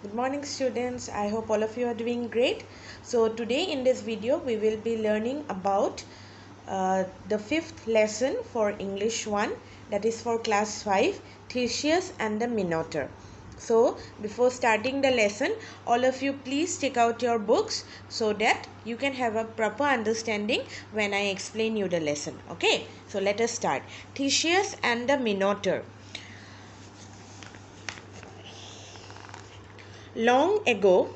Good morning students. I hope all of you are doing great. So today in this video we will be learning about the fifth lesson for English 1, that is for class 5, Theseus and the Minotaur. So before starting the lesson, all of you please take out your books so that you can have a proper understanding when I explain you the lesson. Okay, so let us start. Theseus and the Minotaur. Long ago,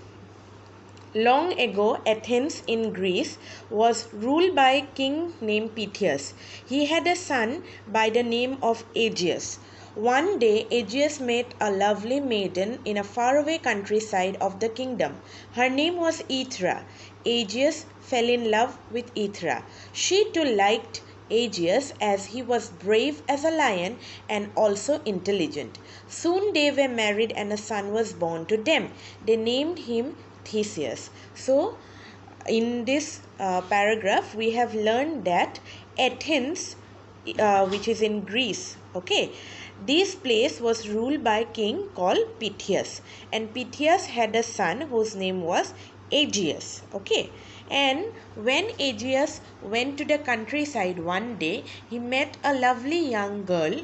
Athens in Greece was ruled by a king named Pythias. He had a son by the name of Aegeus. One day, Aegeus met a lovely maiden in a faraway countryside of the kingdom. Her name was Aethra. Aegeus fell in love with Aethra. She too liked Aegeus as he was brave as a lion and also intelligent. Soon they were married and a son was born to them. They named him Theseus. So, in this paragraph, we have learned that Athens, which is in Greece, okay, this place was ruled by a king called Pythias, and Pythias had a son whose name was Aegeus, okay. And when Aegeus went to the countryside one day, he met a lovely young girl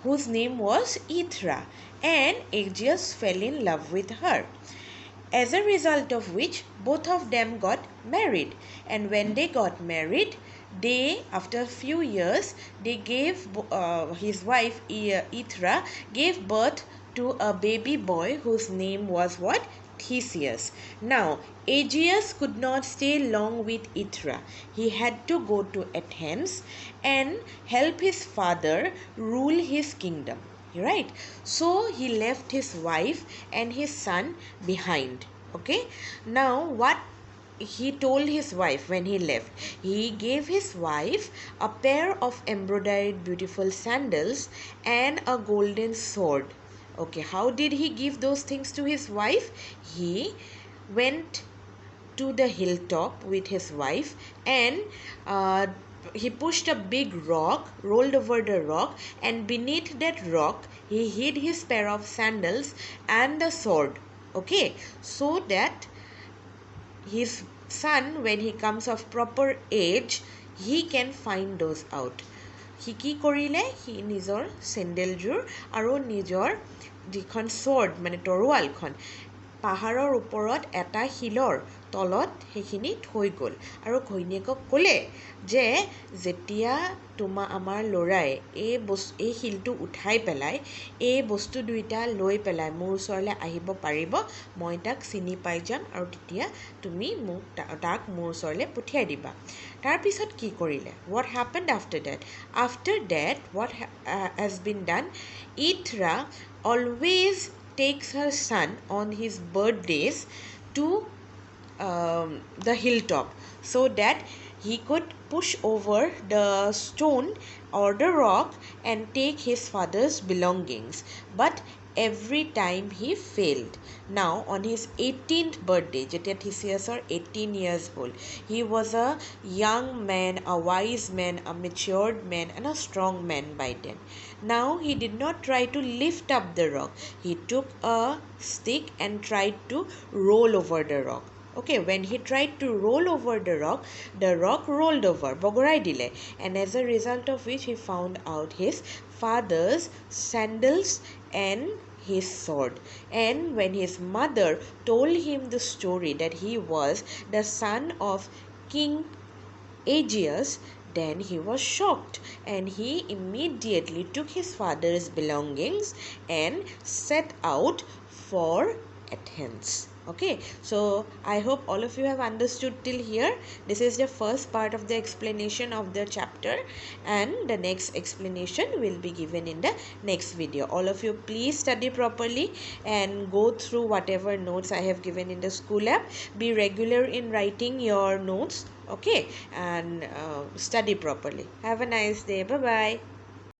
whose name was Aethra, and Aegeus fell in love with her, as a result of which both of them got married. And when they got married, they, after a few years, they gave his wife Aethra gave birth to a baby boy whose name was what? Theseus. Now, Aegeus could not stay long with Aethra. He had to go to Athens and help his father rule his kingdom. Right? So he left his wife and his son behind. Okay? Now, what he told his wife when he left, he gave his wife a pair of embroidered beautiful sandals and a golden sword. Okay, how did he give those things to his wife? He went to the hilltop with his wife, and he pushed a big rock, rolled over the rock, and beneath that rock he hid his pair of sandals and the sword, okay, so that his son, when he comes of proper age, he can find those out. He কি কৰিলে, C নিজৰ চেণ্ডেলযোৰ আৰু নিজৰ যিখন sword মানে তৰোৱালখন পাহাৰৰ ওপৰত এটা শিলৰ তলত সেইখিনি থৈ গ'ল আৰু ঘৈণীয়েকক ক'লে যে যেতিয়া আমাৰ ল'ৰাই এই শিলটো উঠাই পেলাই এই বস্তু দুইটা লৈ পেলাই মোৰ ওচৰলৈ আহিব পাৰিব, মই তাক চিনি পাই যাম আৰু তেতিয়া তুমি মোক তাক মোৰ ওচৰলৈ পঠিয়াই দিবা। তাৰপিছত কি কৰিলে? What happened after that? After that, what has been done? Aethra always takes her son on his birthdays to the hilltop so that he could push over the stone or the rock and take his father's belongings. But every time he failed. Now on his 18th birthday, যেতিয়া Theseus 18 years old, he was a young man, a wise man, a matured man, and a strong man by then. Now he did not try to lift up the rock. He took a stick and tried to roll over the rock. Okay, when he tried to roll over the rock rolled over, bogorai dile, and as a result of which he found out his father's sandals and his sword. And when his mother told him the story that he was the son of King Aegeus, then he was shocked and he immediately took his father's belongings and set out for Athens. Okay, so I hope all of you have understood till here. This is the first part of the explanation of the chapter, and the next explanation will be given in the next video. All of you please study properly and go through whatever notes I have given in the school app. Be regular in writing your notes, okay, and study properly. Have a nice day. Bye bye.